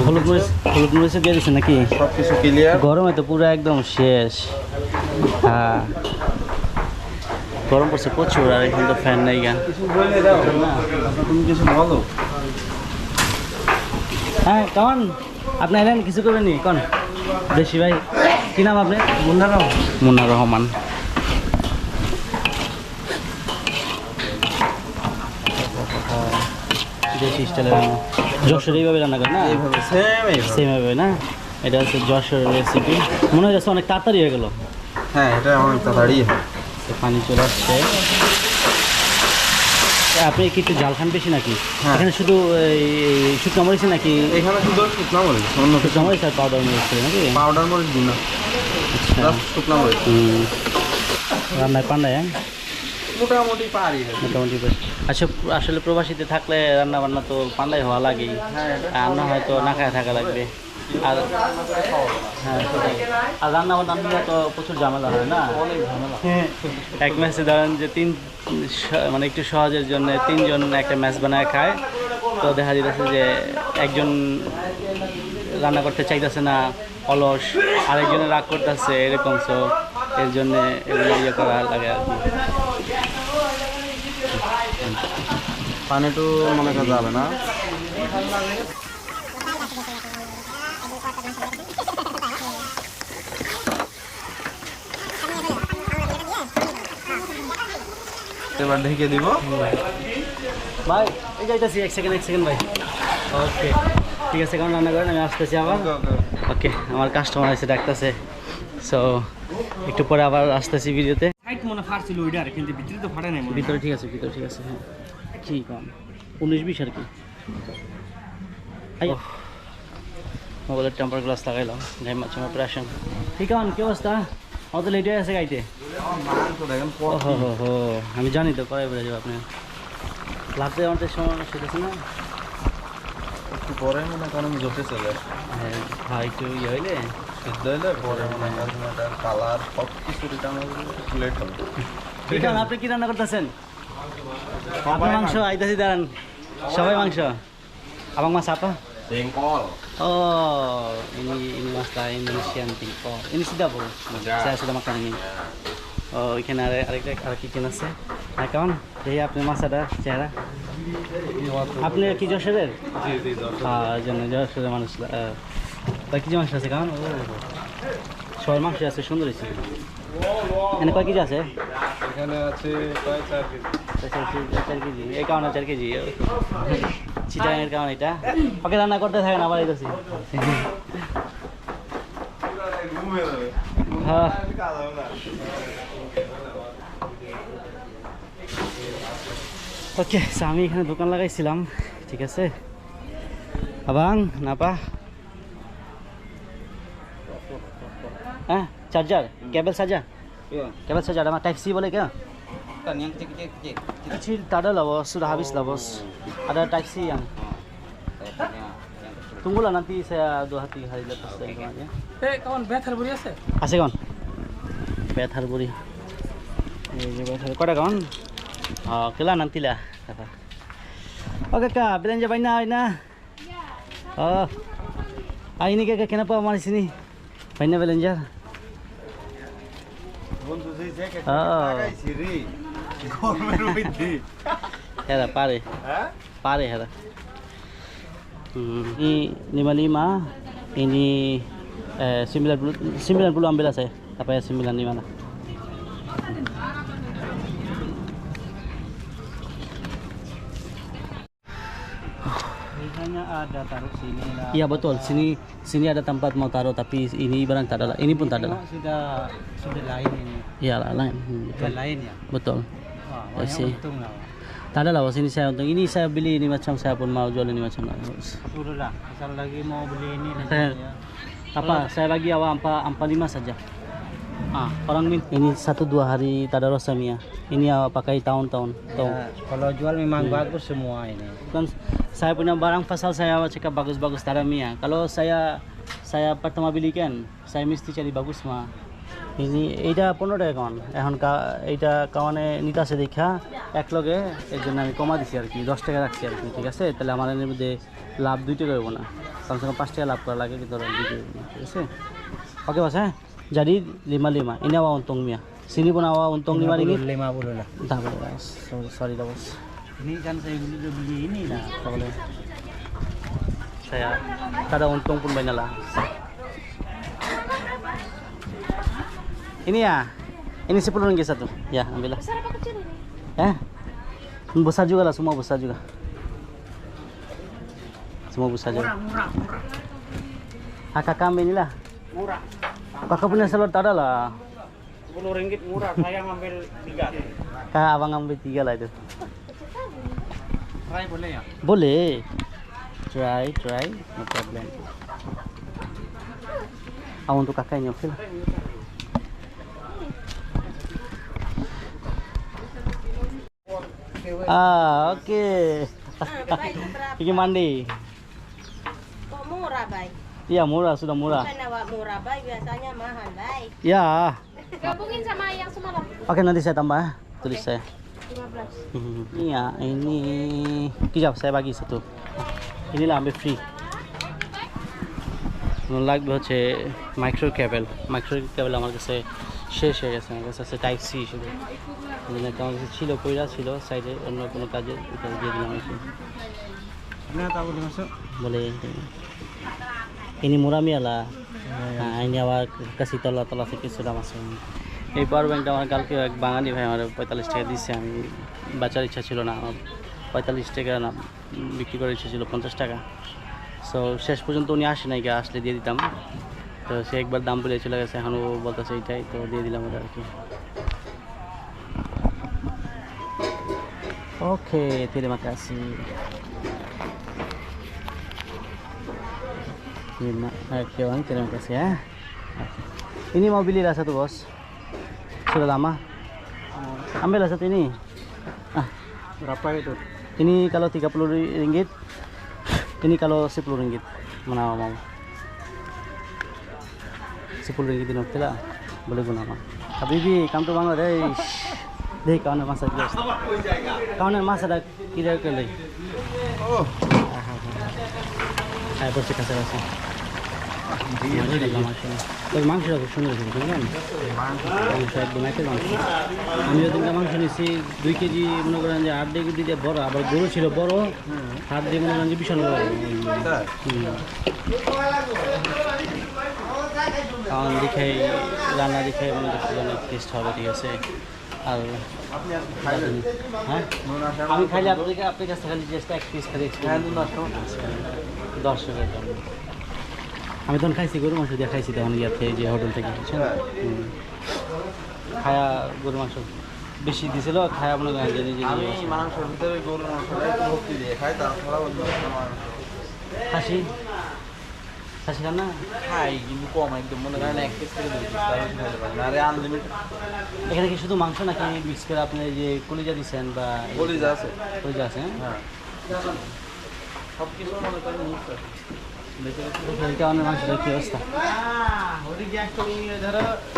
হলুদ মরিচ দিয়ে দিচ্ছেন নাকি? সব কিছু ক্লিয়ার। গরমে তো পুরো একদম শেষ। হ্যাঁ গরম পড়ছে প্রচুর, আর এখন তো ফ্যান নেই গা। তুমি কিছু বলো। হ্যাঁ কেমন আপনি এলেন, কিছু করবেন নি কন? দেশি ভাই, কি নাম আপনি? মুন্না রহমান। দেশি স্টাইলের রান্না, যশোর এইভাবে রান্না করে না? এইভাবে সেম এইভাবে না? এটা হচ্ছে যশোর রেসিপি। মনে হয় যাচ্ছে অনেক তাড়াতাড়ি হয়ে গেল। হ্যাঁ, এটা অনেক তাড়াতাড়ি হয়। পানি চলে আসছে। আপনি কি একটু জাল খান বেশি নাকি? হ্যাঁ। এখানে শুধু শুকনো মরিচ নাকি? এখানে শুধু শুকনো মরিচ, অন্য কিছু শুকনো মরিচ আর পাউডার মরিচ নাকি? পাউডার মরিচ দিন না, আচ্ছা শুকনো মরিচ। রান্নায় পান্ডায় হ্যাঁ মোটামুটি পারি। মোটামুটি বেশ। আচ্ছা আসলে প্রবাসীতে থাকলে রান্না বান্না তো পান্ডায় হওয়া লাগেই, আর না হয়তো না খায় থাকা লাগবে। আর হ্যাঁ সেটাই। আর রান্না বান্না নিয়ে তো প্রচুর ঝামেলা হয় না? অনেক ঝামেলা। এক ম্যাচে ধরেন যে মানে একটু সহজের জন্য তিনজন একটা ম্যাচ বানায় খায়, তো দেখা যাচ্ছে যে একজন রান্না করতে চাইতেছে না, অলস, আরেকজনে রাগ করতেছে, এরকম। সো এর জন্য এগুলো ইয়ে করা লাগে আর কি। পানি তো মনে করা যাবে না। এবার ঢেকে দিব। ভাই এই যাইতেছি, এক সেকেন্ড ভাই। ওকে ঠিক আছে, কেমন রান্না করেন, আমি আসতেছি আবার। ওকে আমার কাস্টমার এসে ডাকতেছে, সো একটু পরে আবার আসতেছি ভিডিওতে। ভিতরে ঠিক আছে, হ্যাঁ কি কম 19-20 আর কি। মোবাইলের টেম্পার গ্লাস লাগাইলাম, মাছ অপারেশন। ঠিক আছে, কি অবস্থা? অত লেট হয়ে আছে গাইতে। হো আমি জানি তো, করাই বলে যাবো আপনি লাগতে আমাদের সময় সেটাছে না। একটু পরে মনে করেন জোটে চলে আসে। হ্যাঁ একটু ইয়ে হইলে সিদ্ধ হইলে পরে মনে করেন এটার কালার সব কিছু লেট হবে। ঠিক আছে। আপনি কি রান্না করতেছেন? আপনার মাংস আইতাছি, দাঁড়ান। সবাই মাংস, abang masak apa? Jengkol. Oh ini masak Indonesian jengkol. Ini sudah bro? Saya sudah makan ini. Oh এখানে আর কি কেন আছে? আর কেমন দেখি আপনি মাছটা চেহারা। আপনি কি যশোরের? জি হ্যাঁ জন্য যশোরের মানুষ। তা কি মাংস আছে কেমন? সবার মাংস আছে, সুন্দর হয়েছে। এখানে কয় কেজি আছে? এখানে আছে প্রায় 4 কেজি। 4 কেজি, এই কারণে 4 কেজি চিটাঙের কারণ এটা। ওকে রান্না করতে থাকেন, আবার এইতেছি। হ্যাঁ ওকে, আমি এখানে দোকান লাগাইছিলাম, ঠিক আছে। abang kenapa? Charger, kabel saja? Iya. Kabel saja, ada mah Type C boleh ke? Kan yang kecil. Kecil tak ada lah bos, sudah habis lah bos. Ada Type C yang. Tunggulah nanti saya 2-3 hari lepas dari rumahnya. kawan bet harburi আছে? আছে kawan? Bet harburi. Ini bet harburi. Kau ada kawan? Oh, kelah nanti lah. Kata. Oke kak, belanja banyak na. Oh, ini kakak kenapa mau di sini? Banyak belanja. বন্ধু যে jacket Oh, লাগাইছি রে গরমের মধ্যে। hera pare. হ্যাঁ? Pare hera. Ini 55, ini 90 ambil lah saya. Apa ya 9 di mana? Biasanya ada taruh sini lah. Iya betul, sini ada tempat mau taruh, tapi ini barang tak ada lah. Ini pun tak ada lah. Sudah lain ini. Iya lah lain. Sudah lain ya. Betul. Wah, I see. banyak untung lah. Tak ada lah bos, ini saya untung. Ini saya beli ini macam, saya pun mau jual ini macam lah bos. Sudah lah. Asal lagi mau beli ini nanti Saya- ya. Apa? Saya bagi awak 45 saja. Orang minta ini 1-2 hari tadarussamia. Ini awak pakai tahun-tahun. Tahu? Ya, kalau jual memang bagus semua ini. Kan saya punya barang pasal saya cakap bagus-bagus taramia. Kalau saya pertama beli kan, saya mesti cari bagus mah. এইটা 15 টাকা কামান এখন এইটা কামানে নিতে আছে দেখা এক লগে এর জন্য আমি কমা দিছি আর কি 10 টাকা রাখছি আর কি ঠিক আছে তাহলে আমার এর মধ্যে লাভ 2 টাকা হইব না কমসে কম 5 টাকা লাভ করা লাগে কিন্তু 2 টাকা হইব না ঠিক আছে oke bos jadi 55 ini awa untung mia sini pun awa untung 5 ringgit 50 lah. entah boleh bos sorry dah bos Ini kan saya beli ini lah. tak boleh saya kada untung pun banyak lah ini ya ini 10 ringgit satu ya ambillah Besar apa kecil ini? besar juga lah semua besar juga semua besar juga Murah. kakak kami inilah Murah. kakak punya telur tak ada lah 10 ringgit murah. Saya ngambil 3. kakak abang ambil 3 lah itu Try boleh ya? boleh try no problem untuk kakaknya oke lah oke Baik, berapa? Pergi mandi Kok murah, Bay? iya murah sudah murah Bukan awak murah, Bay. Biasanya mahal, Bay. ya Gabungin sama yang semalam. oke nanti saya tambah tulis saya 15. iya ini kejap saya bagi satu inilah ambil free লাগবে হচ্ছে micro কেবল আমার কাছে শেষ হয়ে গেছে আমার কাছে আছে টাইপ সি শুধু মানে আমার কাছে ছিল কইরা ছিল সাইডে অন্য কোনো কাজে এটা দিয়ে দিলাম আর কি Ini tak boleh masuk. boleh ini murah miala ini আবার kasih তলা থেকে sudah masuk এই পাওয়ার ব্যাংকটা আমার কালকে এক বাঙালি ভাই আমার 45 টাকা দিচ্ছে আমি বাঁচার ইচ্ছা ছিল না আমার 45 টাকা না বিক্রি করার ইচ্ছা ছিল 50 টাকা সো শেষ পর্যন্ত উনি আসে নাই আসলে দিয়ে দিতাম তো সে একবার দাম বলে চলে গেছে এখন ও বলতেছে এইটাই তো দিয়ে দিলাম ওটা আর কি ওকে terima kasih terima kasih ya ini mau beli lah satu bos sudah lama ambil lah satu ini Berapa itu? ini kalau 30 ringgit ini kalau 10 ringgit mana mau 10 ringgit ini oke lah boleh guna mah Habibi come to Bangladesh deh kawan masa just kawan masa dah kira kali Oh, ayo bersih kasih তবে মাংসটা খুব সুন্দর ছিল বুঝলেন মাংস একদম একের মাংস আমি ওদিনকে মাংস নিচ্ছি 2 কেজি মনে করেন যে 8 কেজি দিয়ে বড় আবার গরু ছিল বড় হাত দিয়ে মনে করেন যে ভীষণ বড় কারণ দেখে রান্না দেখে মনে করছি অনেক টেস্ট হবে ঠিক আছে আর হ্যাঁ আমি খাইলে আপনার কাছে খালি জাস্ট এক পিস খালি দর্শকের জন্য আমি তখন খাইছি গরু মাংস দিয়ে খাইছি তখন ইয়াতে যে হোটেল থেকে খায়া গরু মাংস বেশি দিছিল খায়া মনে করেন যে নিজে আমি মাংসের ভিতরে গরুর মাংসটা একটু ভক্তি দিয়ে খাই তাছাড়া অন্য কোনো মাংস খাসি খান না খাই কিন্তু কম একদম মনে করেন 1 পিস করে 2 পিস তার বেশি খেতে পারি না আরে আনলিমিটেড এখানে কি শুধু মাংস নাকি মিক্স করে আপনি যে কলিজা দিচ্ছেন বা কলিজা আছে কলিজা আছে হ্যাঁ সব কিছু মনে করেন মিক্স আছে এটা অনেক মাংসের কি অবস্থা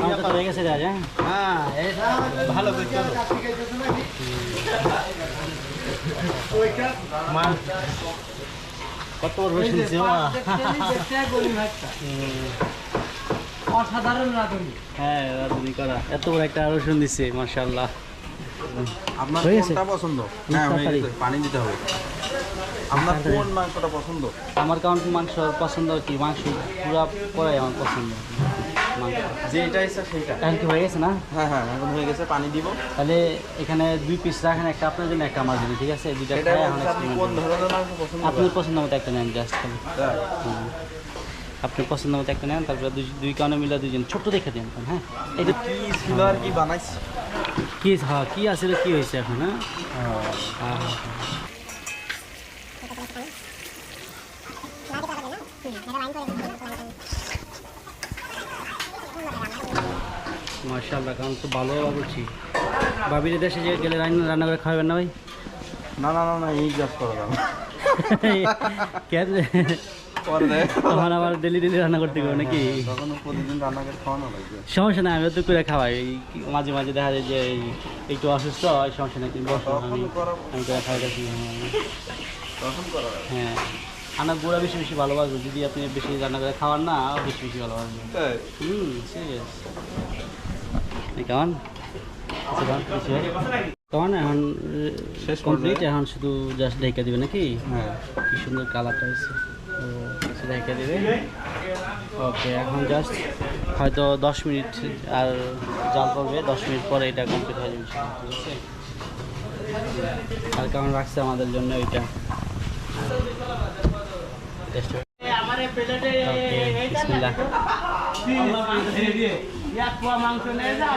মাংস তো হয়ে গেছে রাজ হ্যাঁ ভালো করে চলো। কত বড় রসুন দিছে অসাধারণ রাঁধুনি। হ্যাঁ রাঁধুনি করা এত বড় একটা রসুন দিছে মাশাআল্লাহ আপনার হয়ে গেছে? কোনটা পছন্দ হ্যাঁ হয়ে তাড়াতাড়ি। গেছে পানি দিতে হবে আপনার কোন মাংসটা পছন্দ আমার কারণ মাংস পছন্দ কি মাংস পুরা পরে আমার পছন্দ মাংস যেটা ইচ্ছা সেটা এখন কি হয়ে গেছে না হ্যাঁ হ্যাঁ এখন হয়ে গেছে পানি দিব তাহলে এখানে 2 পিস রাখেন একটা আপনার জন্য একটা আমার জন্য ঠিক আছে দুইটা এটা খাই এখন আপনি কোন ধরনের মাংস পছন্দ আপনার করেন পছন্দ মতো একটা নেন জাস্ট খালি তাই? আপনার পছন্দ মতো একটা নেন তারপরে দুই কারণে মিলে দুইজন ছোট্ট দেখে দেন হ্যাঁ এটা কি ছিল আর কি বানাইছি কি হ্যাঁ কি আসলে কি হয়েছে এখন হ্যাঁ মাশাআল্লাহ কারণ তো ভালো করছি ভাবির দেশে যে গেলে রান্না করে খাওয়াবেন না ভাই না না না না এই জাস্ট করা যাবে কেন পরে দেয় তখন আবার ডেলি ডেলি রান্না করতে হবে নাকি? তখন প্রতিদিন রান্না করে খাওয়ানো লাগবে। সমস্যা নাই, আমিও তো করে খাওয়াই। এই মাঝে মাঝে দেখা যায় যে একটু অসুস্থ হয়, সমস্যা নেই, তুমি বসো, আমি করে খাওয়াইতেছি। তখন করা লাগবে। হ্যাঁ, রান্না গুঁড়া বেশি বেশি ভালোবাসবো, যদি আপনি বেশি রান্না করে খাওয়ান না, বেশি বেশি ভালোবাসবো। তাই? সিরিয়াস। কেমন কেমন এখন শেষ কমপ্লিট, পর্যায়ে? এখন শুধু জাস্ট ঢেকে দিবে নাকি? হ্যাঁ। কি সুন্দর কালারটা হয়েছে, তো কিছু ঢেকে দেবে। ওকে, এখন জাস্ট হয়তো 10 মিনিট আর জাল করবে, 10 মিনিট পরে এটা কমপ্লিট হয়ে যাবে, ঠিক আছে? আর কেমন রাখছে আমাদের জন্য এটা টেস্ট। মাংস নিয়ে যা